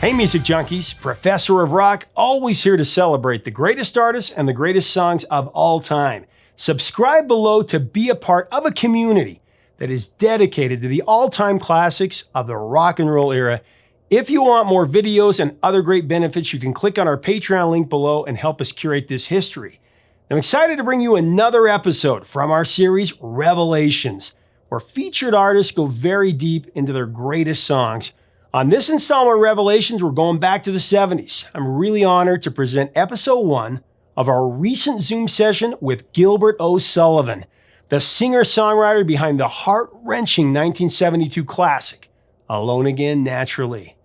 Hey music junkies, Professor of Rock, always here to celebrate the greatest artists and the greatest songs of all time. Subscribe below to be a part of a community that is dedicated to the all-time classics of the rock and roll era. If you want more videos and other great benefits, you can click on our Patreon link below and help us curate this history. I'm excited to bring you another episode from our series, Revelations, where featured artists go very deep into their greatest songs. On this installment of Revelations, we're going back to the 70s. I'm really honored to present episode 1 of our recent Zoom session with Gilbert O Sullivan, the singer-songwriter behind the heart-wrenching 1972 classic, Alone Again Naturally.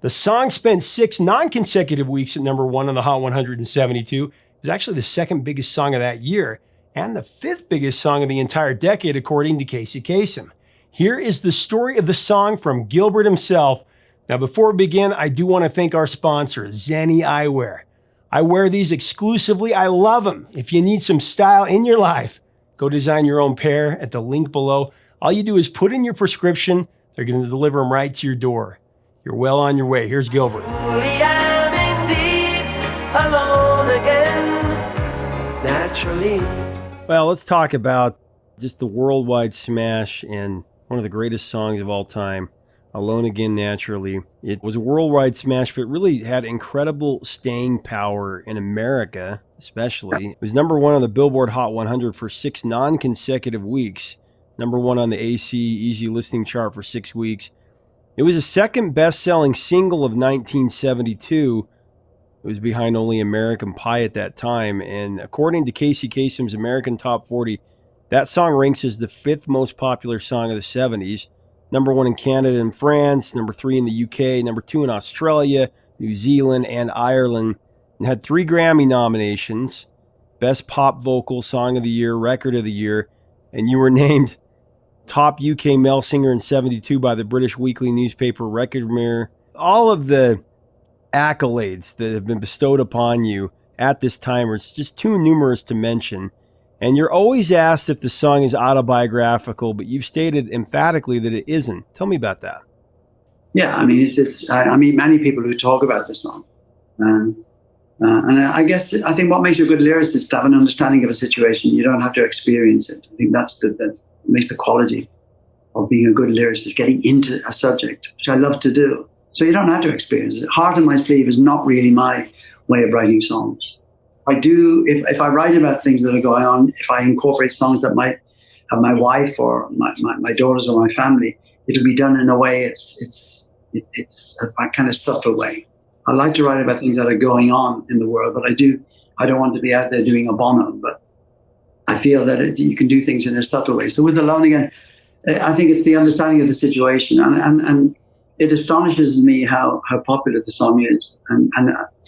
The song spent 6 non-consecutive weeks at number 1 on the Hot 172. It was actually the second biggest song of that year, and the 5th biggest song of the entire decade, according to Casey Kasem. Here is the story of the song from Gilbert himself. Now, before we begin, I do want to thank our sponsor, Zenni Eyewear. I wear these exclusively. I love them. If you need some style in your life, go design your own pair at the link below. All you do is put in your prescription. They're going to deliver them right to your door. You're well on your way. Here's Gilbert. I am indeed alone again, naturally. Well, let's talk about just the worldwide smash and one of the greatest songs of all time, Alone Again Naturally. It was a worldwide smash, but it really had incredible staying power in America, especially. It was number 1 on the Billboard Hot 100 for 6 non-consecutive weeks, number 1 on the AC Easy Listening chart for 6 weeks. It was the second best-selling single of 1972. It was behind only American Pie at that time, and according to Casey Kasem's American Top 40, that song ranks as the 5th most popular song of the 70s. Number 1 in Canada and France, number 3 in the UK, number 2 in Australia, New Zealand, and Ireland. And had 3 Grammy nominations, Best Pop Vocal, Song of the Year, Record of the Year, and you were named Top UK Male Singer in 72 by the British weekly newspaper Record Mirror. All of the accolades that have been bestowed upon you at this time are just too numerous to mention. And you're always asked if the song is autobiographical, but you've stated emphatically that it isn't. Tell me about that. Yeah, I mean, I meet many people who talk about the song. And I think what makes you a good lyricist is to have an understanding of a situation. You don't have to experience it. I think that's that makes the quality of being a good lyricist, getting into a subject, which I love to do. So you don't have to experience it. Heart in my sleeve is not really my way of writing songs. I do, if I write about things that are going on, if I incorporate songs that might have my wife or my daughters or my family, it'll be done in a way, it's a kind of subtle way. I like to write about things that are going on in the world, but I don't want to be out there doing a Bono, but I feel that you can do things in a subtle way. So with Alone Again, I think it's the understanding of the situation, and it astonishes me how popular the song is. And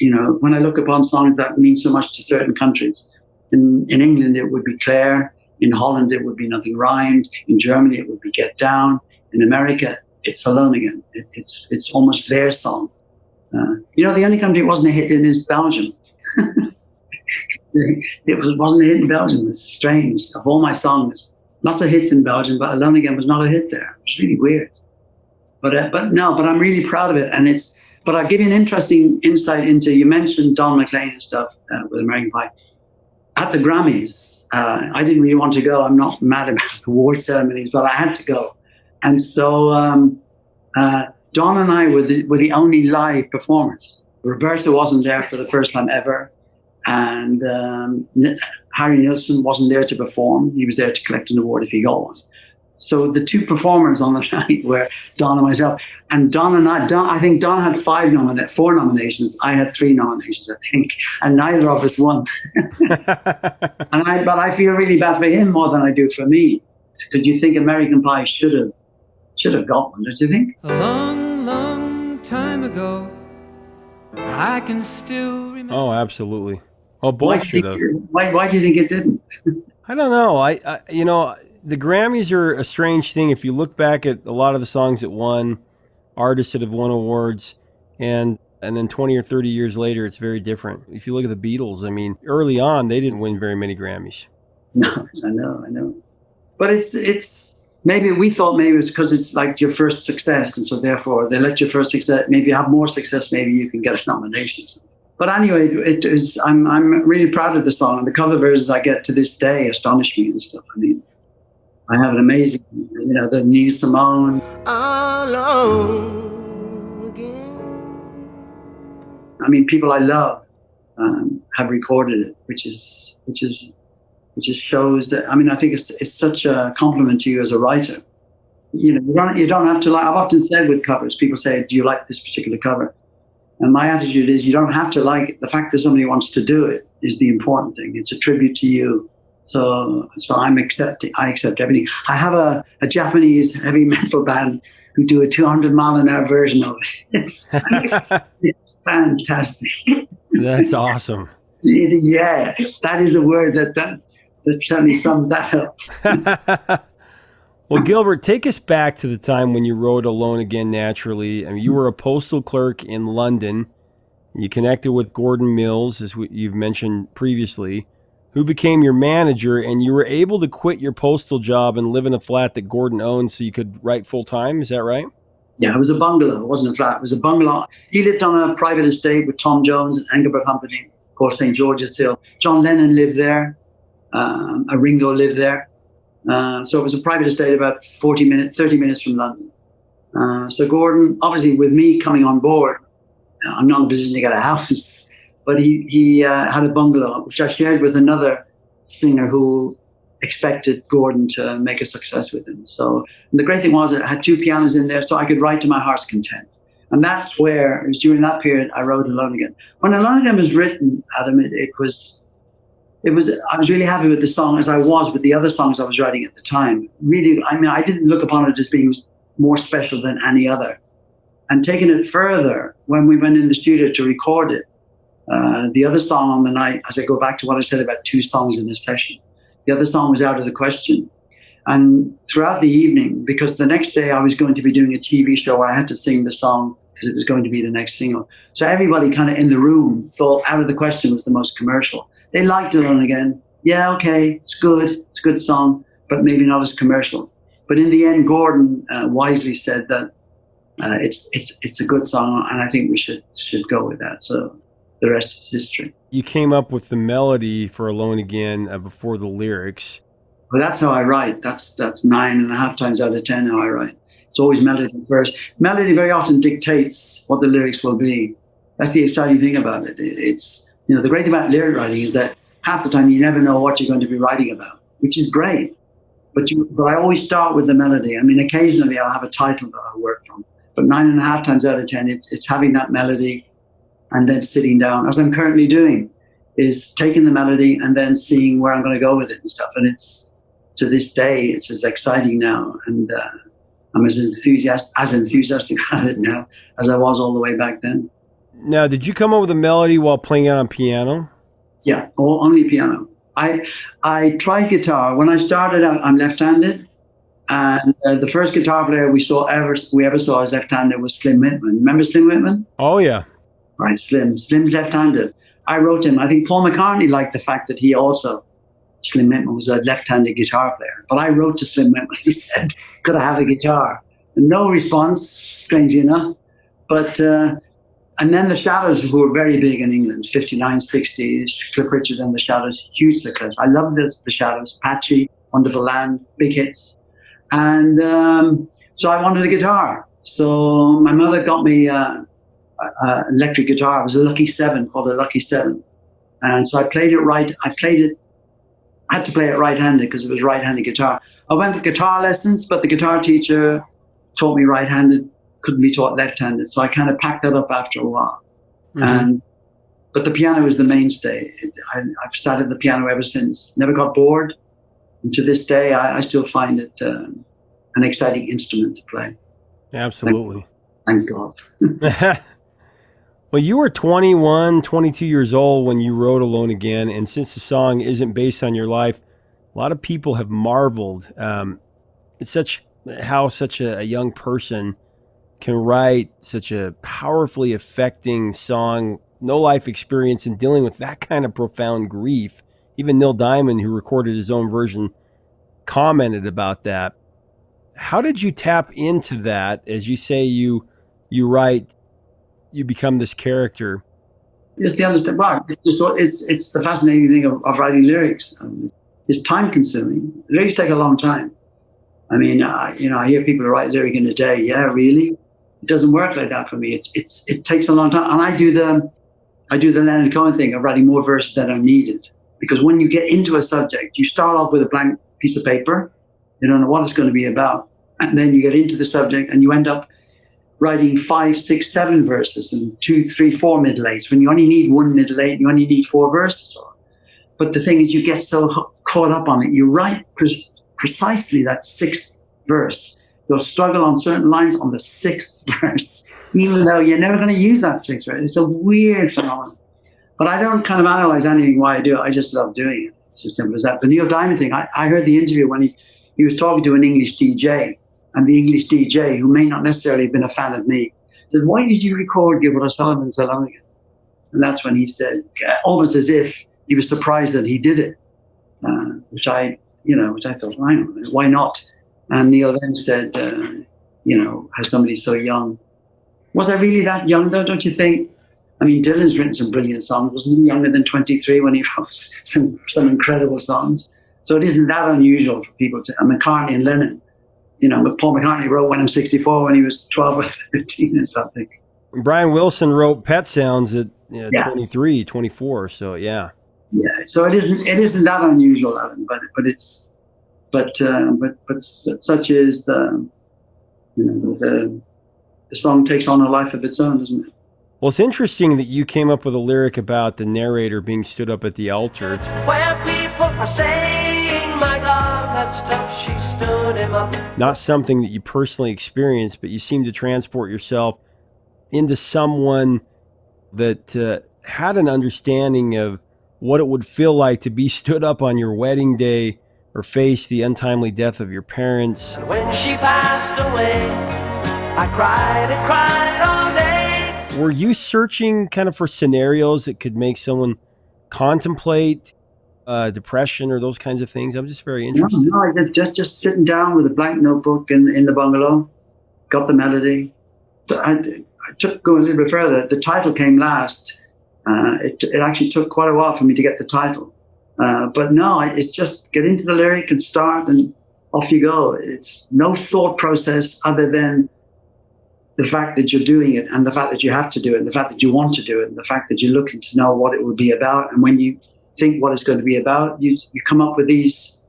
you know, when I look upon songs that mean so much to certain countries, in England it would be Claire, in Holland it would be Nothing Rhymed, in Germany it would be Get Down, in America it's Alone Again. It's almost their song. You know, the only country it wasn't a hit in is Belgium. It wasn't a hit in Belgium. It's strange. Of all my songs, lots of hits in Belgium, but Alone Again was not a hit there. It's really weird. But I'm really proud of it, but I'll give you an interesting insight into. You mentioned Don McLean and stuff with American Pie. At the Grammys, I didn't really want to go. I'm not mad about the award ceremonies, but I had to go, and so Don and I were the only live performers. Roberta wasn't there for the first time ever, and Harry Nilsson wasn't there to perform. He was there to collect an award if he got one. So the 2 performers on the night were Don and myself. And I think Don had 4 nominations. I had 3 nominations, I think. And neither of us won. But I feel really bad for him more than I do for me. Because you think American Pie should have got one, don't you think? A long, long time ago, I can still remember. Oh, absolutely. Oh, both should have. Why do you think it didn't? I don't know. You know, the Grammys are a strange thing. If you look back at a lot of the songs that won, artists that have won awards, and then 20 or 30 years later, it's very different. If you look at the Beatles, I mean, early on, they didn't win very many Grammys. No, I know. But it's maybe we thought maybe it's because it's like your first success, and so therefore they let your first success. Maybe you have more success, maybe you can get a nomination. But anyway, it is. I'm really proud of the song, and the cover versions I get to this day astonish me and stuff. I mean, I have an amazing, the Nina Simone. Alone again. I mean, people I love have recorded it, which shows that. I mean, I think it's such a compliment to you as a writer. You don't have to like. I've often said with covers, people say, "Do you like this particular cover?" And my attitude is, you don't have to like it. The fact that somebody wants to do it is the important thing. It's a tribute to you. So I accept everything. I have a Japanese heavy metal band who do a 200-mile-an-hour version of it. It's fantastic. That's awesome. Yeah, that is a word that certainly sums that up. Well, Gilbert, take us back to the time when you wrote Alone Again Naturally. I mean, you were a postal clerk in London. You connected with Gordon Mills, as you've mentioned previously, who became your manager, and you were able to quit your postal job and live in a flat that Gordon owned so you could write full-time. Is that right? Yeah, it was a bungalow. It wasn't a flat. It was a bungalow. He lived on a private estate with Tom Jones and Engelbert Humperdinck called St. George's Hill. John Lennon lived there. Ringo lived there. So it was a private estate about 30 minutes from London. So Gordon, obviously with me coming on board, I'm not in a position to get a house, but he had a bungalow, which I shared with another singer who expected Gordon to make a success with him. So the great thing was it had 2 pianos in there, so I could write to my heart's content. And that's where, it was during that period, I wrote Alone Again. When Alone Again was written, Adam, I was really happy with the song as I was with the other songs I was writing at the time. Really, I mean, I didn't look upon it as being more special than any other. And taking it further, when we went in the studio to record it, the other song on the night, as I go back to what I said about 2 songs in a session, the other song was out of the question. And throughout the evening, because the next day I was going to be doing a TV show where I had to sing the song because it was going to be the next single. So everybody kind of in the room thought Out of the Question was the most commercial. They liked Alone Again. Yeah, okay, it's good. It's a good song, but maybe not as commercial. But in the end, Gordon wisely said that it's a good song, and I think we should go with that. So the rest is history. You came up with the melody for Alone Again before the lyrics. Well, that's how I write. That's 9.5 times out of 10 how I write. It's always melody first. Melody very often dictates what the lyrics will be. That's the exciting thing about it. It's the great thing about lyric writing is that half the time you never know what you're going to be writing about, which is great. But I always start with the melody. I mean, occasionally I'll have a title that I'll work from, but 9.5 times out of 10, it's having that melody and then sitting down, as I'm currently doing, is taking the melody and then seeing where I'm going to go with it and stuff. And it's, to this day, it's as exciting now. And I'm as enthusiastic about it now as I was all the way back then. Now, did you come up with a melody while playing it on piano? Yeah, only piano. I tried guitar. When I started out, I'm left-handed. And the first guitar player we ever saw as left-handed was Slim Whitman. Remember Slim Whitman? Oh, yeah. Right, Slim's left-handed. I wrote him. I think Paul McCartney liked the fact that Slim Whitman was a left-handed guitar player. But I wrote to Slim Whitman. He said, could I have a guitar? And no response, strangely enough. But, and then the Shadows, who were very big in England, 59, 60, Cliff Richard and the Shadows, huge success. I love the Shadows, Patchy, Wonderful Land, big hits. And so I wanted a guitar. So my mother got me electric guitar. It was a Lucky 7, called a Lucky 7. And so I played it right. I had to play it right-handed because it was right-handed guitar. I went for guitar lessons, but the guitar teacher taught me right-handed, couldn't be taught left-handed. So I kind of packed that up after a while. Mm-hmm. But the piano is the mainstay. I've sat at the piano ever since. Never got bored. And to this day, I still find it an exciting instrument to play. Absolutely. Thank God. Well, you were 21, 22 years old when you wrote Alone Again, and since the song isn't based on your life, a lot of people have marveled how such a young person can write such a powerfully affecting song, no life experience in dealing with that kind of profound grief. Even Neil Diamond, who recorded his own version, commented about that. How did you tap into that? As you say, you write, you become this character. You understand? Well, it's the fascinating thing of writing lyrics. It's time consuming. Lyrics take a long time. I mean, I hear people write lyric in a day. Yeah, really? It doesn't work like that for me. It takes a long time, and I do the Leonard Cohen thing of writing more verses than are needed. Because when you get into a subject, you start off with a blank piece of paper. You don't know what it's going to be about, and then you get into the subject, and you end up writing 5, 6, 7 verses and 2, 3, 4 middle eights when you only need 1 middle eight, you only need 4 verses. But the thing is, you get so caught up on it, you write precisely that 6th verse. You'll struggle on certain lines on the 6th verse, even though you're never going to use that 6th verse. It's a weird phenomenon. But I don't kind of analyze anything why I do it. I just love doing it. It's as simple as that. The Neil Diamond thing, I heard the interview when he was talking to an English DJ, and the English DJ, who may not necessarily have been a fan of me, said, "Why did you record Gilbert O Sullivan so long ago?" And that's when he said, almost as if he was surprised that he did it, which I thought, why not? And Neil then said, how somebody so young. Was I really that young though, don't you think? I mean, Dylan's written some brilliant songs. Wasn't he younger than 23 when he wrote some incredible songs? So it isn't that unusual for people to, McCartney and Lennon. Paul McCartney wrote When I'm 64 when he was 12 or 13 or something. Brian Wilson wrote Pet Sounds at 23, 24. So yeah. Yeah. So it isn't that unusual, Alan, but such is the song takes on a life of its own, doesn't it? Well, it's interesting that you came up with a lyric about the narrator being stood up at the altar. Where people are saying, "My God, that's tough, she stood him up." Not something that you personally experienced, but you seem to transport yourself into someone that had an understanding of what it would feel like to be stood up on your wedding day or face the untimely death of your parents. And when she passed away, I cried and cried all day. Were you searching kind of for scenarios that could make someone contemplate depression or those kinds of things? I'm just very interested. No, I just sitting down with a blank notebook in the bungalow, got the melody. I took going a little bit further. The title came last. It actually took quite a while for me to get the title. But no, it's just get into the lyric and start, and off you go. It's no thought process other than the fact that you're doing it, and the fact that you have to do it, and the fact that you want to do it, and the fact that you're looking to know what it will be about. And when you think what it's going to be about, you come up with these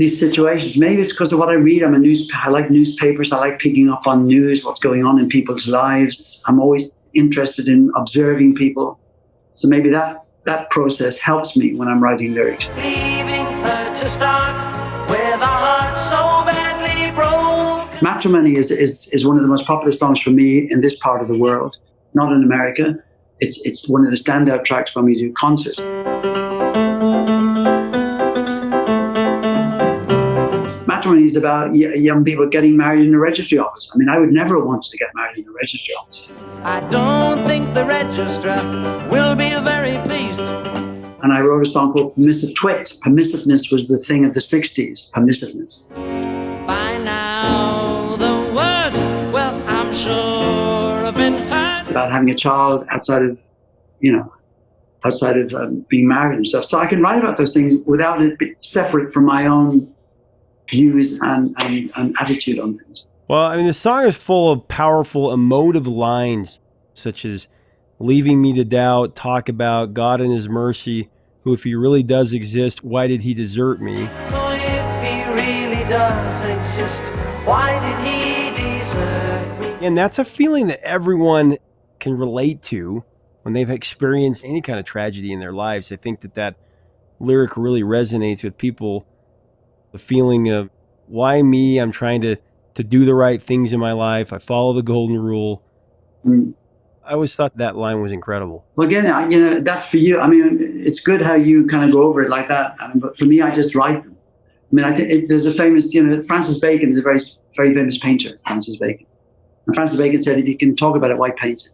situations. Maybe it's because of what I read. I like newspapers. I like picking up on news, what's going on in people's lives. I'm always interested in observing people. So maybe that process helps me when I'm writing lyrics. Leaving her to start with a heart so badly broke. Matrimony is one of the most popular songs for me in this part of the world, not in America. It's one of the standout tracks when we do concerts. Matrimony is about young people getting married in a registry office. I mean, I would never have wanted to get married in a registry office. I don't think the registrar will be very pleased. And I wrote a song called Permissive Twit. Permissiveness was the thing of the 60s, permissiveness. By now, the word, well, I'm sure I've been heard. About having a child outside of being married and stuff. So I can write about those things without it being separate from my own views and attitude on things. Well, I mean, the song is full of powerful, emotive lines, such as "Leaving me to doubt," talk about God and his mercy, who, if he really does exist, why did he desert me? Oh, if he really does exist, why did he desert me? And that's a feeling that everyone can relate to when they've experienced any kind of tragedy in their lives. I think that lyric really resonates with people. The feeling of, why me? I'm trying to do the right things in my life. I follow the golden rule. I always thought that line was incredible. Well, again, that's for you. I mean, it's good how you kind of go over it like that. But for me, I just write them. I mean, I think there's a famous, Francis Bacon is a very, very famous painter, Francis Bacon. And Francis Bacon said, if you can talk about it, why paint it?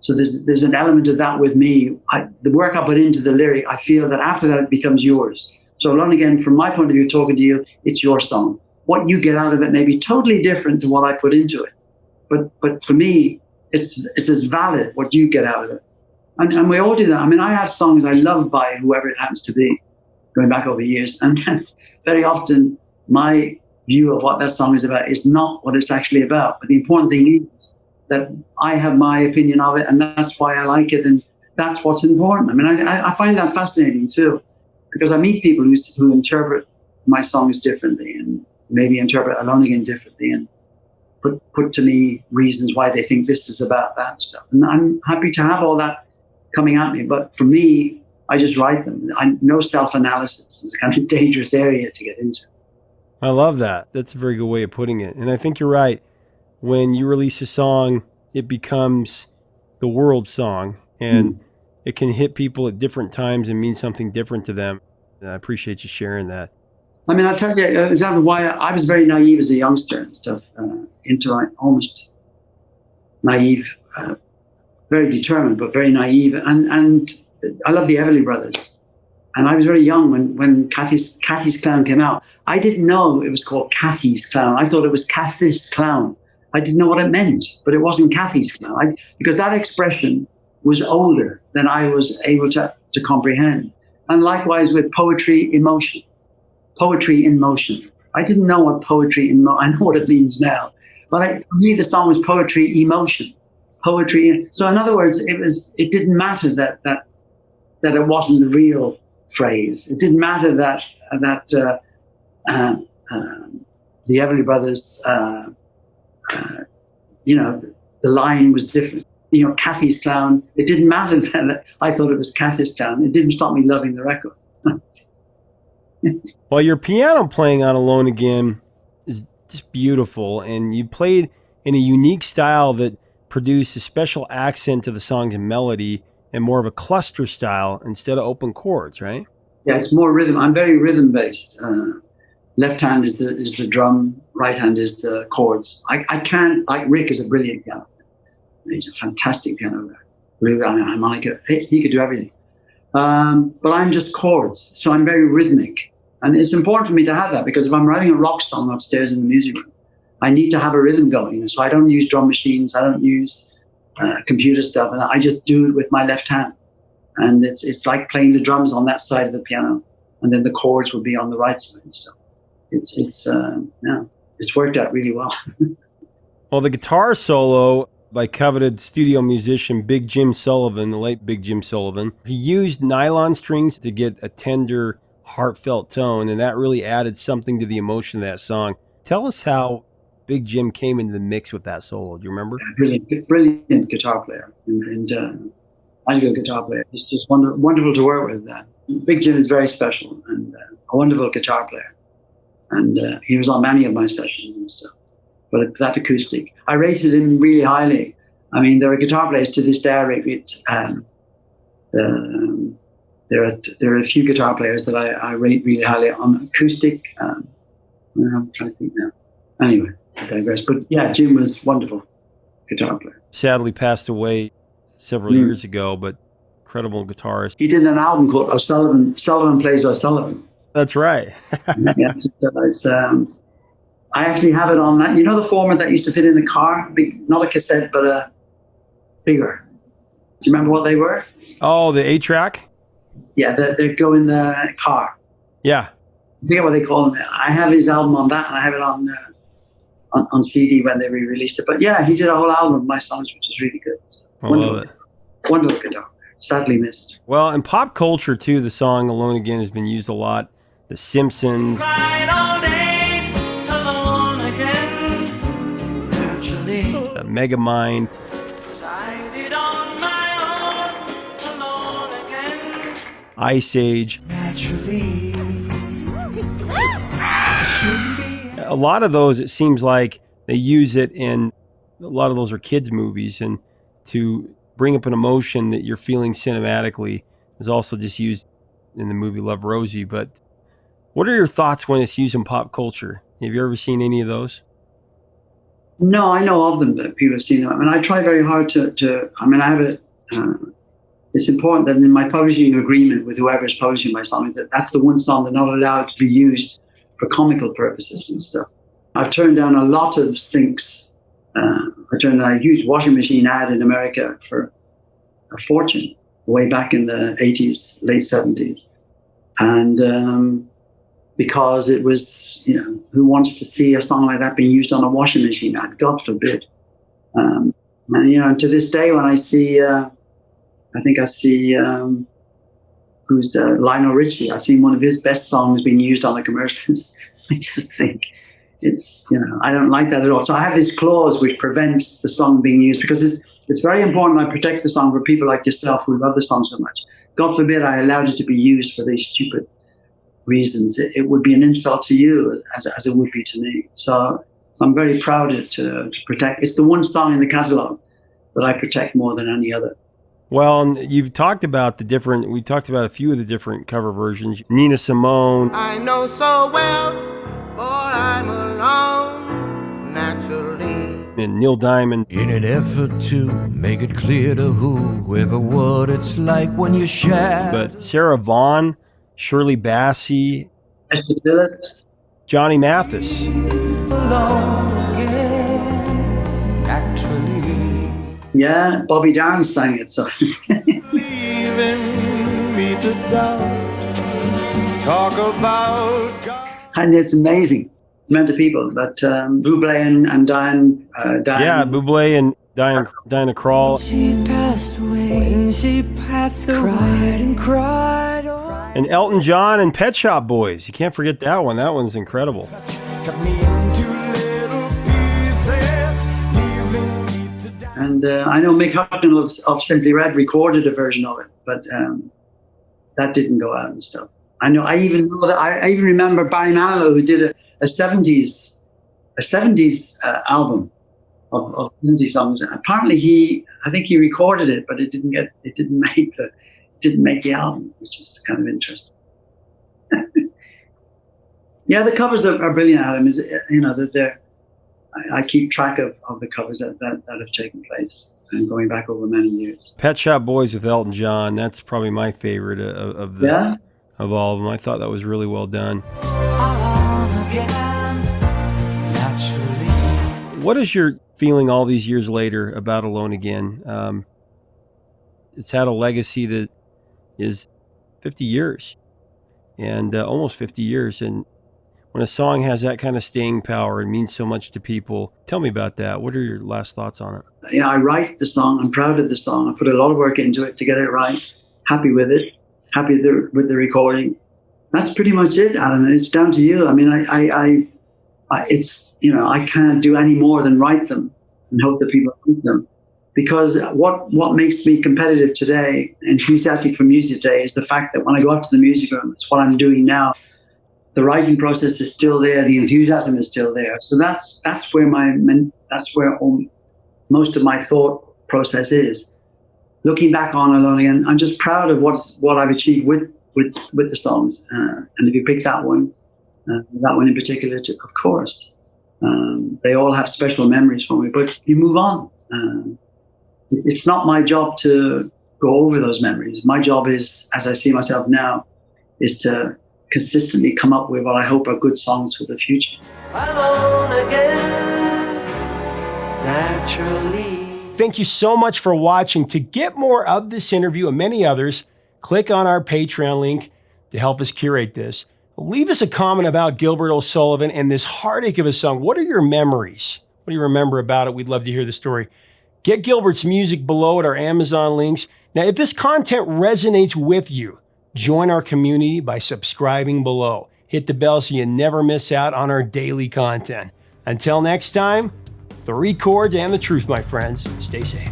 So there's an element of that with me. The work I put into the lyric, I feel that after that, it becomes yours. So alone again, from my point of view, talking to you, it's your song. what you get out of it may be totally different to what I put into it. But for me, it's as valid what you get out of it. And we all do that. I mean, I have songs I love by whoever it happens to be, going back over years. And very often my view of what that song is about is not what it's actually about. But the important thing is that I have my opinion of it, and that's why I like it, and that's what's important. I mean, I find that fascinating too, because I meet people who interpret my songs differently and maybe interpret Alone Again differently and put to me reasons why they think this is about that stuff. And I'm happy to have all that coming at me. But for me, I just write them. No self-analysis is a kind of dangerous area to get into. I love that. That's a very good way of putting it. And I think you're right. When you release a song, it becomes the world's song, and it can hit people at different times and mean something different to them. And I appreciate you sharing that. I mean, I'll tell you an example of why I was very naive as a youngster and stuff, almost naive, very determined, but very naive. And I love the Everly Brothers. And I was very young when Cathy's Clown came out. I didn't know it was called Cathy's Clown. I thought it was Cathy's Clown. I didn't know what it meant, but it wasn't Cathy's Clown. Because that expression was older than I was able to comprehend. And likewise with poetry in motion. Poetry in motion. I didn't know what poetry in motion, I know what it means now. But for me, the song was poetry emotion. Poetry. So in other words, it didn't matter that it wasn't the real phrase. It didn't matter that the Everly Brothers, the line was different. Cathy's Clown. It didn't matter that I thought it was Cathy's Clown. It didn't stop me loving the record. Well, your piano playing on Alone Again is just beautiful, and you played in a unique style that produced a special accent to the song's melody and more of a cluster style instead of open chords, right? Yeah, it's more rhythm. I'm very rhythm based. Left hand is the drum, right hand is the chords. I can't, like Rick is a brilliant piano player. He's a fantastic piano player. Harmonica, he could do everything. But I'm just chords, so I'm very rhythmic. And it's important for me to have that, because if I'm writing a rock song upstairs in the music room, I need to have a rhythm going. So I don't use drum machines, I don't use computer stuff, and I just do it with my left hand. And it's like playing the drums on that side of the piano, and then the chords will be on the right side and stuff. It's worked out really well. Well, the guitar solo by coveted studio musician Big Jim Sullivan, the late Big Jim Sullivan, he used nylon strings to get a tender, heartfelt tone, and that really added something to the emotion of that song. Tell us how Big Jim came into the mix with that solo. Do you remember? Brilliant guitar player, and I was a good guitar player. It's just wonderful to work with. Big Jim is very special and a wonderful guitar player, and he was on many of my sessions and stuff. But that acoustic, I rated him really highly. I mean, there are guitar players to this day I rate. There are a few guitar players that I rate really highly on acoustic. I'm trying to think now. Anyway, I digress. But yeah, Jim was wonderful guitar player. Sadly passed away several years ago, but incredible guitarist. He did an album called O Sullivan. Sullivan Plays O Sullivan. That's right. Yeah, I actually have it on that. You know the format that used to fit in the car? Not a cassette, but a bigger. Do you remember what they were? Oh, the 8-track? Yeah, they go in the car. Yeah. I forget what they call them. I have his album on that, and I have it on CD when they re-released it. But yeah, he did a whole album of my songs, which is really good. So, I love it. Wonderful guitar. Sadly missed. Well, in pop culture, too, the song Alone Again has been used a lot. The Simpsons. Right all day, alone again, naturally. The Megamind. Decided on my own, alone again, Ice Age. naturally. A lot of those, it seems like they use it in, a lot of those are kids' movies, and to bring up an emotion that you're feeling cinematically is also just used in the movie Love Rosie. But what are your thoughts when it's used in pop culture? Have you ever seen any of those? No, I know of them, but people have seen them. I mean, I try very hard to I have it. It's important that in my publishing agreement with whoever is publishing my song, that's the one song that's not allowed to be used for comical purposes and stuff. I've turned down a lot of syncs. I turned down a huge washing machine ad in America for a fortune way back in the 80s, late 70s. And because it was, you know, who wants to see a song like that being used on a washing machine ad? God forbid. And, you know, to this day, when I see, I think I see, who's Lionel Richie, I've seen one of his best songs being used on the commercials. I just think it's, you know, I don't like that at all. So I have this clause which prevents the song being used, because it's very important I protect the song for people like yourself who love the song so much. God forbid I allowed it to be used for these stupid reasons. It would be an insult to you as it would be to me. So I'm very proud to protect. It's the one song in the catalogue that I protect more than any other. Well, and you've talked about we talked about a few of the different cover versions. Nina Simone. I know so well, for I'm alone, naturally. And Neil Diamond. In an effort to make it clear to whoever what it's like when you share. But Sarah Vaughan, Shirley Bassey, Esther Phillips, Johnny Mathis. Alone again, naturally. Yeah, Bobby Darin sang it. So Leaving me to doubt. Talk about God. and it's amazing. Amount of people, but Bublé and Diane. Yeah, Bublé and Diana Krall. She passed away. When she passed away, cried and cried. And Elton John and Pet Shop Boys. You can't forget that one. That one's incredible. Cut me into little pieces, leaving me to doubt. And I know Mick Hucknall of Simply Red recorded a version of it, but that didn't go out and stuff. I even remember Barry Manilow, who did a 70s album of 70 songs. Apparently I think he recorded it, but it didn't make the album, which is kind of interesting. Yeah, the covers are brilliant, Adam. Is, you know, that I keep track of the covers that have taken place and going back over many years. Pet Shop Boys with Elton John. That's probably my favorite of all of them. I thought that was really well done. What is your feeling all these years later about Alone Again? It's had a legacy that is 50 years and almost 50 years. And when a song has that kind of staying power and means so much to people, tell me about that. What are your last thoughts on it? Yeah, I write the song. I'm proud of the song. I put a lot of work into it to get it right. Happy with it. Happy with the recording. That's pretty much it, Alan. It's down to you. I mean, it's, you know, I can't do any more than write them and hope that people like them. Because what makes me competitive today, enthusiastic for music today, is the fact that when I go up to the music room, it's what I'm doing now. The writing process is still there. The enthusiasm is still there. So that's where most of my thought process is. Looking back on Alone Again, I'm just proud of what I've achieved with the songs. And if you pick that one in particular, of course, they all have special memories for me. But you move on. It's not my job to go over those memories. My job is, as I see myself now, is to consistently come up with what I hope are good songs for the future. Alone again, naturally. Thank you so much for watching. To get more of this interview and many others, click on our Patreon link to help us curate this. Leave us a comment about Gilbert O Sullivan and this heartache of a song. What are your memories? What do you remember about it? We'd love to hear the story. Get Gilbert's music below at our Amazon links. Now, if this content resonates with you, join our community by subscribing below. Hit the bell so you never miss out on our daily content. Until next time, 3 chords and the truth, my friends. Stay safe.